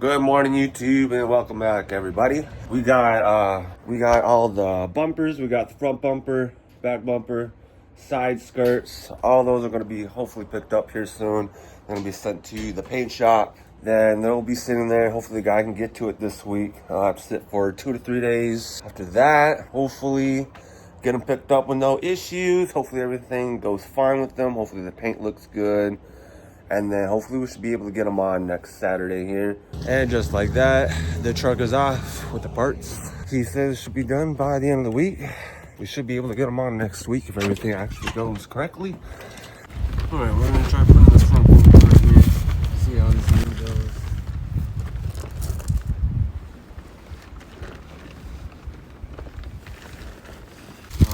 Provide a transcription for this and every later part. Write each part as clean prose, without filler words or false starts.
Good morning, YouTube, and welcome back, everybody. We got all the bumpers. We got the front bumper, back bumper, side skirts. All those are going to be hopefully picked up here soon. They're going to be sent to the paint shop. Then they'll be sitting there. Hopefully the guy can get to it this week. I'll have to sit for 2 to 3 days. After that, hopefully get them picked up with no issues. Hopefully everything goes fine with them. Hopefully the paint looks good. And then hopefully we should be able to get them on next Saturday here. And just like that, the truck is off with the parts. He says it should be done by the end of the week. We should be able to get them on next week if everything actually goes correctly. All right, we're gonna try putting this front bumper right here. See how this thing goes.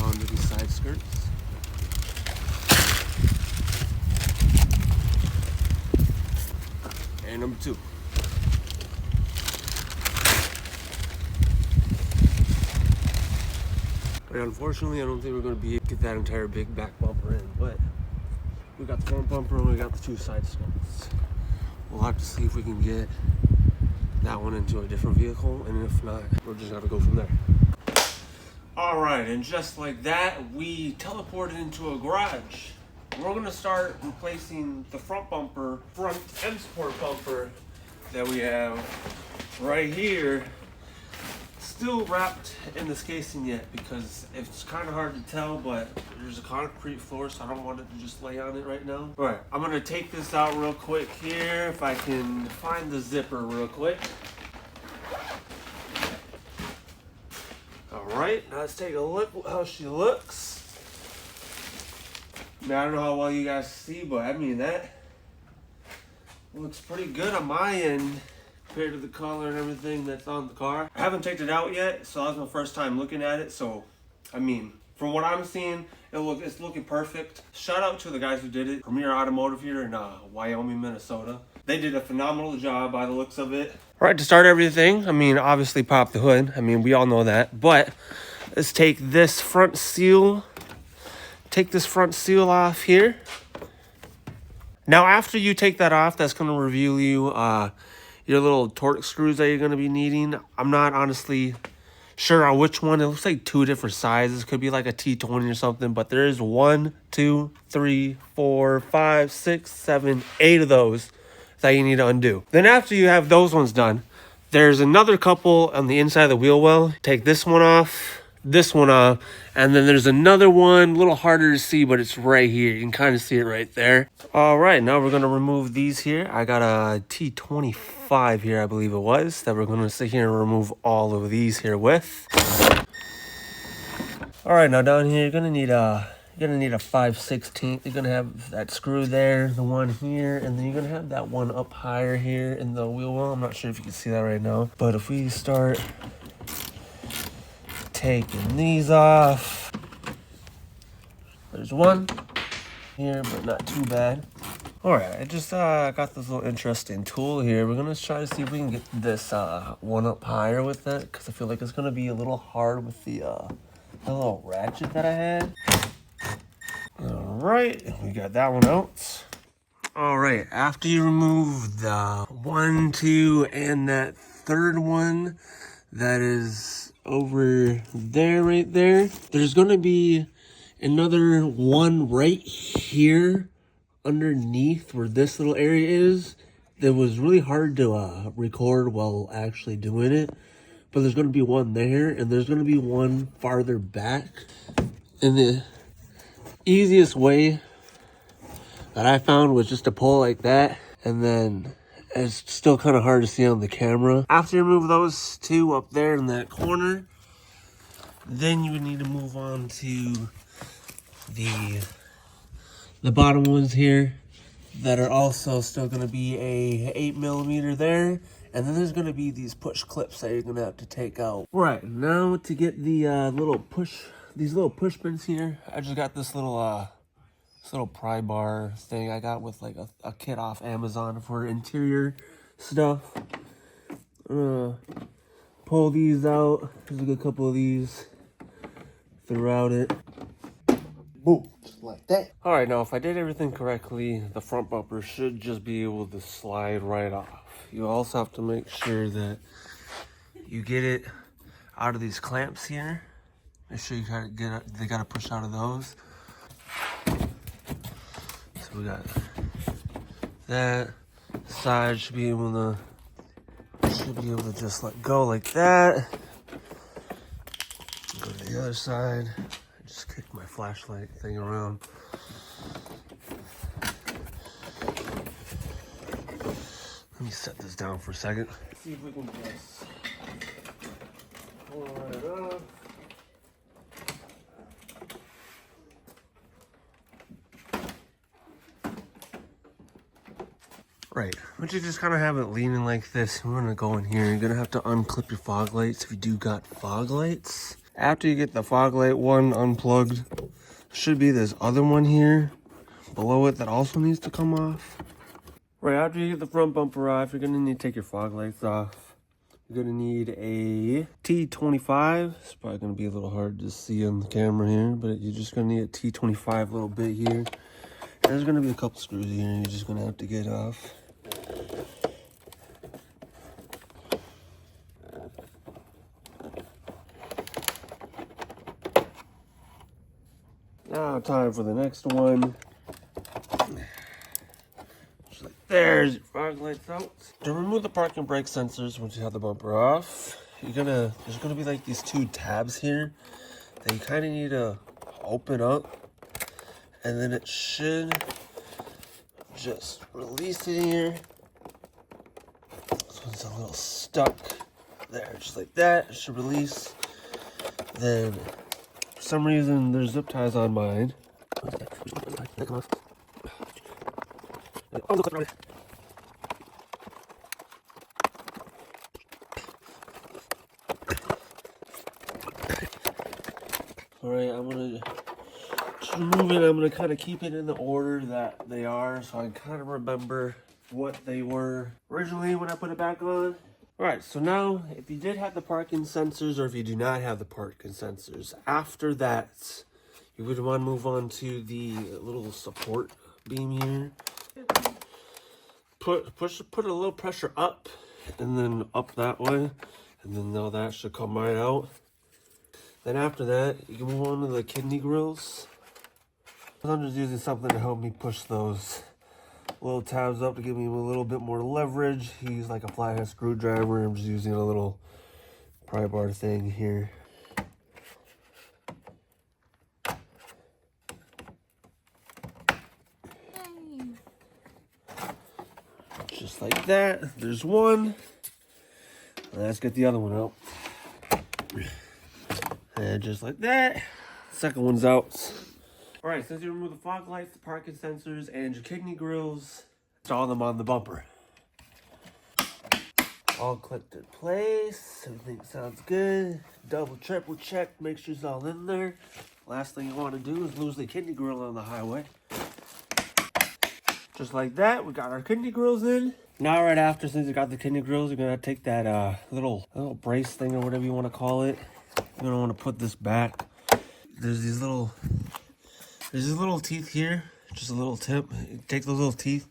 Onto these side skirts. And number 2. But unfortunately, I don't think we're going to be able to get that entire big back bumper in. But we got the front bumper and we got the 2 side skirts. We'll have to see if we can get that one into a different vehicle. And if not, we're just going to go from there. All right, and just like that, we teleported into a garage. We're going to start replacing the front bumper, front and sport bumper that we have right here. Still wrapped in this casing yet because it's kind of hard to tell, but there's a concrete floor, so I don't want it to just lay on it right now. All right, I'm going to take this out real quick here if I can find the zipper real quick. All right, now let's take a look at how she looks. I don't know how well you guys see, but I mean, that looks pretty good on my end compared to the color and everything that's on the car. I haven't checked it out yet, so that was my first time looking at it. So, I mean, from what I'm seeing, it's looking perfect. Shout out to the guys who did it. Premier Automotive here in Wyoming, Minnesota. They did a phenomenal job by the looks of it. All right, to start everything, I mean, obviously pop the hood. I mean, we all know that. But let's take this front seal. Take this front seal off here. Now, after you take that off, that's going to reveal you your little torque screws that you're going to be needing. I'm not honestly sure on which one. It looks like 2 different sizes. Could be like a T20 or something, but there is 1, 2, 3, 4, 5, 6, 7, 8 of those that you need to undo. Then after you have those ones done, there's another couple on the inside of the wheel well. Take this one off, this one off, and then there's another one, a little harder to see, but it's right here. You can kind of see it right there. All right, now we're gonna remove these here. I got a T25 here, I believe it was, that we're gonna sit here and remove all of these here with. All right, now down here, you're gonna need a 5/16. You're gonna have that screw there, the one here, and then you're gonna have that one up higher here in the wheel well. I'm not sure if you can see that right now, but if we start taking these off, there's one here, but not too bad. All right, I just got this little interesting tool here. We're gonna try to see if we can get this one up higher with it, because I feel like it's gonna be a little hard with the little ratchet that I had. All right, we got that one out. All right, after you remove the 1, 2, and that third one that is over there, right there, there's gonna be another one right here underneath where this little area is. That was really hard to record while actually doing it, but there's gonna be one there, and there's gonna be one farther back. And the easiest way that I found was just to pull like that, and then it's still kind of hard to see on the camera. After you remove those 2 up there in that corner, then you would need to move on to the bottom ones here that are also still going to be a 8mm there. And then there's going to be these push clips that you're going to have to take out. Right, now to get the these little push pins here, I just got this little pry bar thing I got with like a kit off Amazon for interior stuff. Pull these out. There's a good couple of these throughout it. Boom, just like that. All right, now if I did everything correctly, the front bumper should just be able to slide right off. you also have to make sure that you get it out of these clamps here. Make sure you gotta they gotta push out of those. So we got that. The side should be able to just let go like that. Go to the other side. Just kick my flashlight thing around. Let me set this down for a second. See if we can just pull it up. Right, once you just kind of have it leaning like this, we're gonna go in here. You're gonna have to unclip your fog lights if you do got fog lights. After you get the fog light one unplugged, should be this other one here below it that also needs to come off. Right, after you get the front bumper off, you're gonna need to take your fog lights off. You're gonna need a T25. It's probably gonna be a little hard to see on the camera here, but you're just gonna need a T25 little bit here. There's gonna be a couple screws here you're just gonna have to get off. Now time for the next one. Just like there's your fog lights out. To remove the parking brake sensors once you have the bumper off, there's gonna be like these two tabs here that you kind of need to open up, and then it should just release it here. So it's a little stuck there, just like that. It should release. Then for some reason there's zip ties on mine. Alright, I'm gonna just remove it. I'm gonna kind of keep it in the order that they are so I kind of remember what they were originally when I put it back on. Alright, so now if you did have the parking sensors or if you do not have the parking sensors, after that you would want to move on to the little support beam here. Put a little pressure up and then up that way, and then now that should come right out. Then after that you can move on to the kidney grills. I'm just using something to help me push those little tabs up to give me a little bit more leverage. Use like a flathead screwdriver. I'm just using a little pry bar thing here. Just like that. There's one. Let's get the other one out. And just like that. Second one's out. Alright, since you remove the fog lights, the parking sensors, and your kidney grills, install them on the bumper. All clipped in place. Everything sounds good. Double, triple check. Make sure it's all in there. Last thing you want to do is lose the kidney grill on the highway. Just like that, we got our kidney grills in. Now right after, since you got the kidney grills, you're going to take that little brace thing or whatever you want to call it. You're going to want to put this back. There's these little teeth here, just a little tip. You take those little teeth,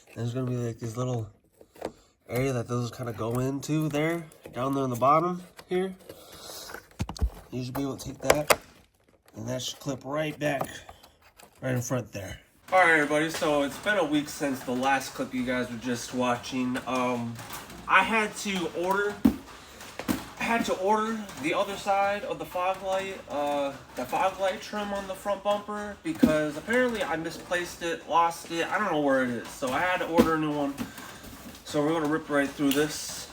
and there's gonna be like this little area that those kind of go into there, down there on the bottom here. You should be able to take that, and that should clip right back, right in front there. All right, everybody, so it's been a week since the last clip you guys were just watching. I had to order the other side of the fog light trim on the front bumper because apparently I misplaced it, lost it. I don't know where it is, so I had to order a new one. So we're gonna rip right through this.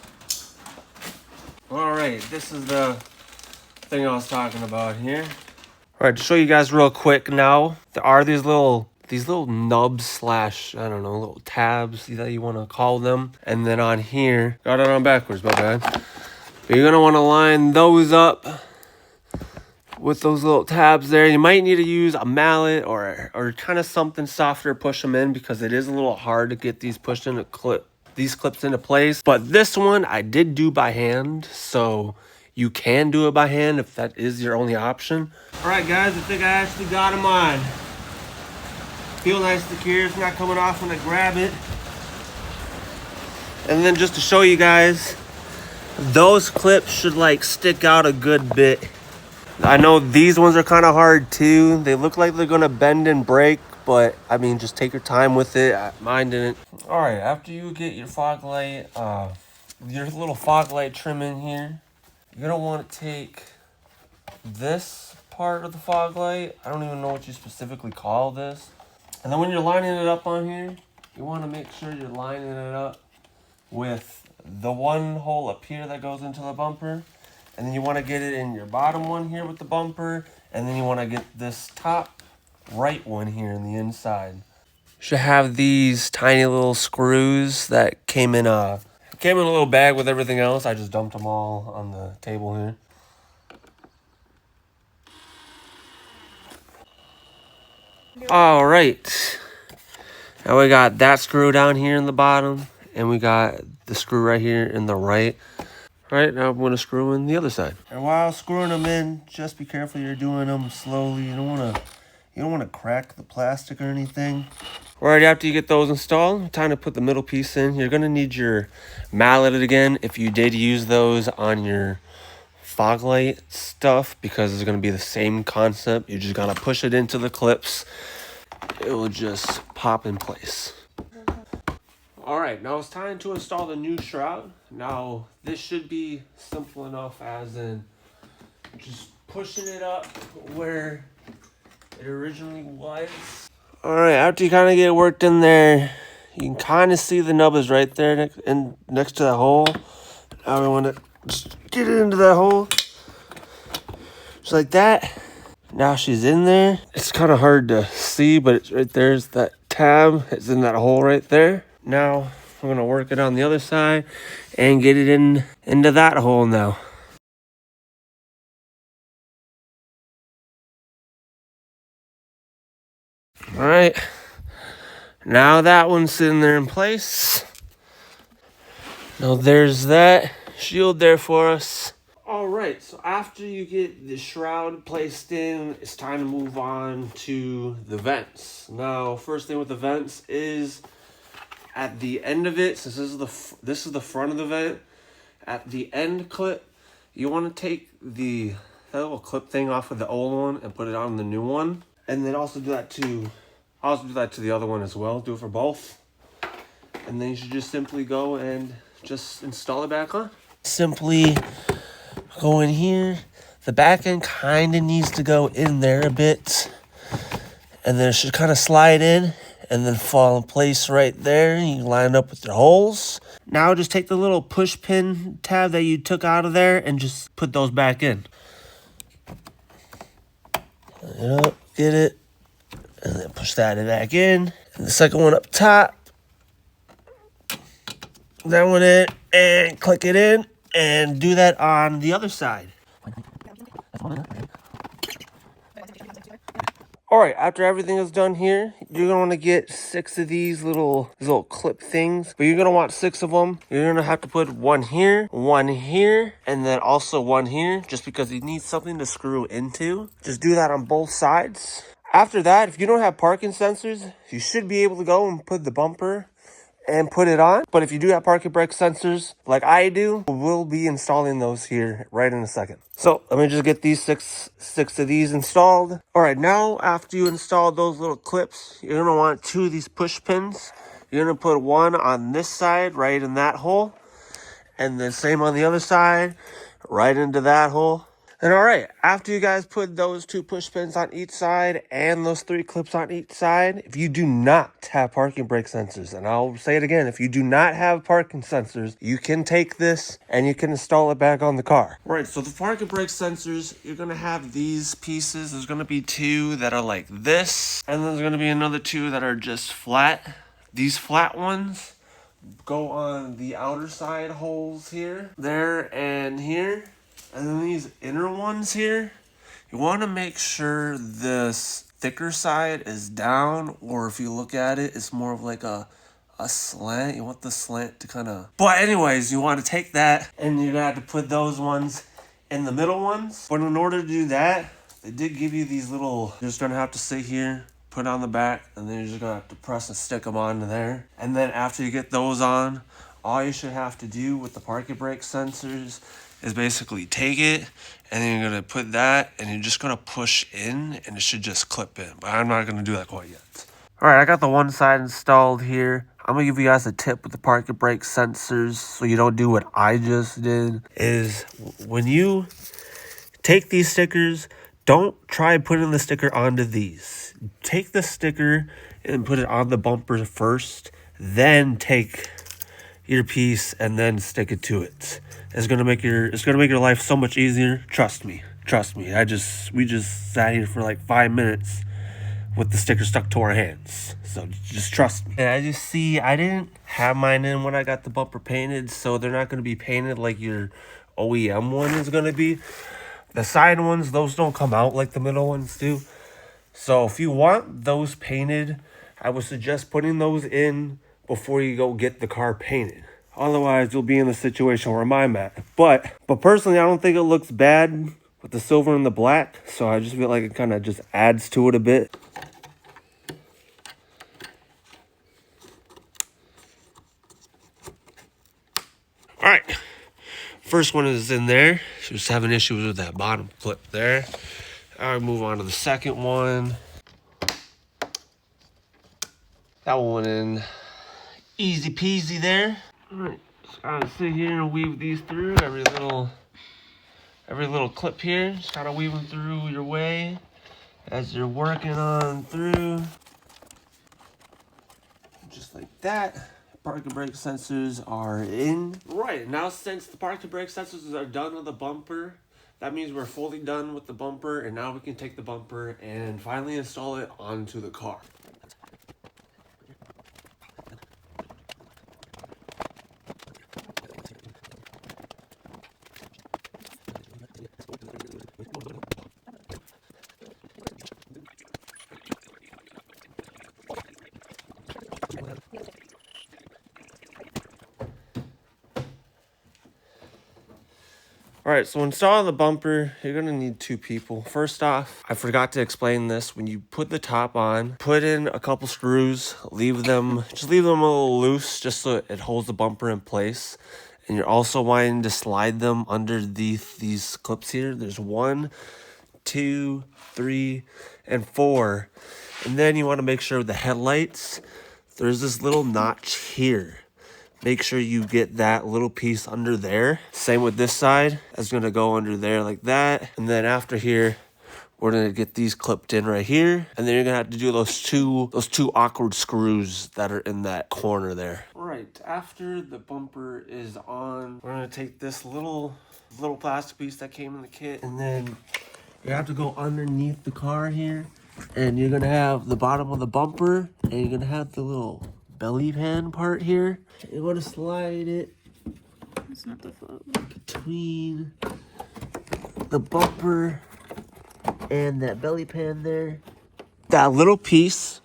All right, this is the thing I was talking about here. All right, to show you guys real quick now, there are these little nubs slash, I don't know, little tabs that you want to call them. And then on here, got it on backwards, my bad. You're going to want to line those up with those little tabs there. You might need to use a mallet or kind of something softer to push them in because it is a little hard to get these pushed into these clips into place. But this one I did do by hand, so you can do it by hand if that is your only option. All right, guys, I think I actually got them on. Feel nice secure. It's not coming off when I grab it. And then just to show you guys, those clips should like stick out a good bit. I know these ones are kind of hard too. They look like they're gonna bend and break, but I mean, just take your time with it. Mine didn't. All right, after you get your fog light, your little fog light trim in here, you're gonna want to take this part of the fog light. I don't even know what you specifically call this. And then when you're lining it up on here, you want to make sure you're lining it up with the one hole up here that goes into the bumper. And then you want to get it in your bottom one here with the bumper. And then you want to get this top right one here in the inside. Should have these tiny little screws that came in a little bag with everything else. I just dumped them all on the table here. All right. Now we got that screw down here in the bottom, and we got the screw right here in the right. All right, now I'm going to screw in the other side. And while screwing them in, just be careful you're doing them slowly. You don't want to crack the plastic or anything. All right, after you get those installed, time to put the middle piece in. You're going to need your mallet again if you did use those on your fog light stuff, because it's going to be the same concept. You're just going to push it into the clips. It will just pop in place. All right, now it's time to install the new shroud. Now, this should be simple enough, as in just pushing it up where it originally was. All right, after you kind of get it worked in there, you can kind of see the nub is right there next to the hole. Now we want to just get it into that hole, just like that. Now she's in there. It's kind of hard to see, but it's right there's that tab. It's in that hole right there. Now we're gonna work it on the other side and get it into that hole now. All right, now that one's sitting there in place. Now there's that shield there for us. All right, so after you get the shroud placed in, it's time to move on to the vents. Now, first thing with the vents is at the end of it, since this is the front of the vent, at the end clip, you want to take that little clip thing off of the old one and put it on the new one, and then also do that to the other one as well. Do it for both, and then you should just simply go and just install it back on. Simply go in here. The back end kind of needs to go in there a bit, and then it should kind of slide in and then fall in place right there. You line it up with your holes. Now just take the little push pin tab that you took out of there and just put those back in. Line it up, get it, and then push that back in. And the second one up top, that one in, and click it in, and do that on the other side. All right, after everything is done here, you're gonna want to get 6 of these little clip things, but you're gonna want 6 of them. You're gonna have to put one here, and then also one here, just because you need something to screw into. Just do that on both sides. After that, if you don't have parking sensors, you should be able to go and put the bumper and put it on. But if you do have parking brake sensors like I do, we'll be installing those here right in a second. So let me just get these six of these installed. All right, now after you install those little clips, you're gonna want 2 of these push pins. You're gonna put one on this side, right in that hole, and then same on the other side, right into that hole. And all right, after you guys put those 2 push pins on each side and those 3 clips on each side, if you do not have parking brake sensors, and I'll say it again, if you do not have parking sensors, you can take this and you can install it back on the car. All right, so the parking brake sensors, you're gonna have these pieces. There's gonna be 2 that are like this, and there's gonna be another 2 that are just flat. These flat ones go on the outer side holes here, there, and here. And then these inner ones here, you want to make sure this thicker side is down, or if you look at it, it's more of like a slant. You want the slant to kind of... But anyways, you want to take that, and you're going to have to put those ones in the middle ones. But in order to do that, they did give you these little... You're just going to have to sit here, put it on the back, and then you're just going to have to press and stick them onto there. And then after you get those on all you should have to do with the parking brake sensors is basically take it, and then you're gonna put that, and you're just gonna push in, and it should just clip in. But I'm not gonna do that quite yet. All right, I got the one side installed here. I'm gonna give you guys a tip with the parking brake sensors so you don't do what I just did. Is when you take these stickers, don't try putting the sticker onto these. Take the sticker and put it on the bumper first, then take your piece and then stick it to it. It's gonna make your life so much easier. Trust me. We just sat here for like 5 minutes with the sticker stuck to our hands. So just trust me. And as you see, I didn't have mine in when I got the bumper painted, so they're not gonna be painted like your OEM one is gonna be. The side ones, those don't come out like the middle ones do. So if you want those painted, I would suggest putting those in before you go get the car painted. Otherwise, you'll be in the situation where I'm at. But personally, I don't think it looks bad with the silver and the black. So I just feel like it kind of just adds to it a bit. All right. First one is in there. She was having issues with that bottom clip there. I'll move on to the second one. That one in easy peasy there. All right, just gotta sit here and weave these through every little clip here. Just gotta weave them through your way as you're working on through. Just like that. Parking brake sensors are in. Right, now since the parking brake sensors are done with the bumper, that means we're fully done with the bumper, and now we can take the bumper and finally install it onto the car. Alright, so installing the bumper, you're going to need 2 people. First off, I forgot to explain this. When you put the top on, put in a couple screws, just leave them a little loose just so it holds the bumper in place. And you're also wanting to slide them under these clips here. There's 1, 2, 3, and 4. And then you want to make sure with the headlights, there's this little notch here. Make sure you get that little piece under there. Same with this side. It's gonna go under there like that. And then after here, we're gonna get these clipped in right here. And then you're gonna have to do those two awkward screws that are in that corner there. All right, after the bumper is on, we're gonna take this little plastic piece that came in the kit, and then you have to go underneath the car here. And you're gonna have the bottom of the bumper, and you're gonna have the little belly pan part here. You want to slide it between the bumper and that belly pan there. That little piece,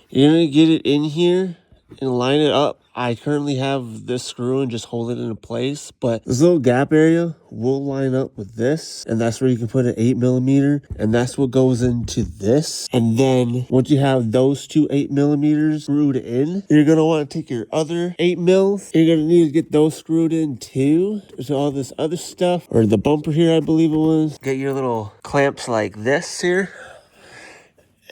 you're going to get it in here and line it up. I currently have this screw and just hold it into place, but this little gap area will line up with this, and that's where you can put an 8mm, and that's what goes into this. And then once you have those 2 8mm screwed in, you're gonna want to take your other 8mm. You're gonna need to get those screwed in too. There's all this other stuff, or the bumper here, I believe it was. Get your little clamps like this here.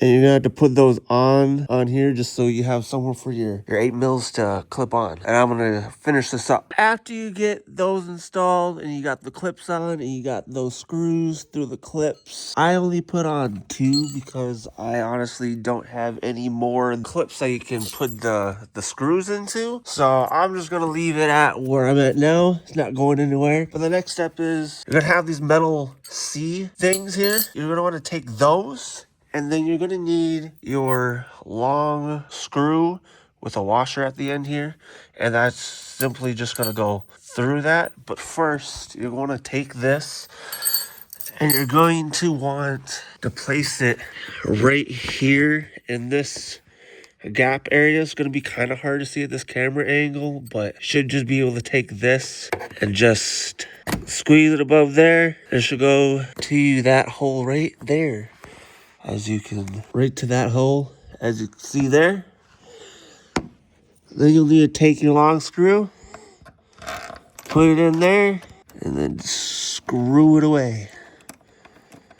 And you're gonna have to put those on here just so you have somewhere for your 8mm to clip on. And I'm gonna finish this up. After you get those installed and you got the clips on and you got those screws through the clips, I only put on 2 because I honestly don't have any more clips that you can put the screws into. So I'm just gonna leave it at where I'm at now. It's not going anywhere. But the next step is you're gonna have these metal C things here. You're gonna wanna take those, and then you're gonna need your long screw with a washer at the end here. And that's simply just gonna go through that. But first, you're gonna take this and you're going to want to place it right here in this gap area. It's gonna be kind of hard to see at this camera angle, but should just be able to take this and just squeeze it above there. It should go to that hole right there. As you can, right to that hole, as you can see there. Then you'll need to take your long screw put it in there and then screw it away.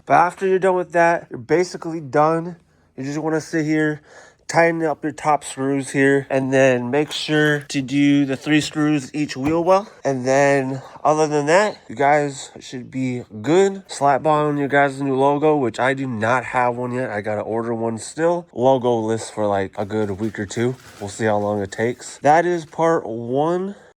But after you're done with that, you're basically done. You just want to sit here, tighten up your top screws here, and then make sure to do the 3 screws each wheel well. And then other than that, you guys should be good. Slap on your guys' new logo, which I do not have one yet. I gotta order one still. Logo list for like a good week or 2. We'll see how long it takes. That is part 1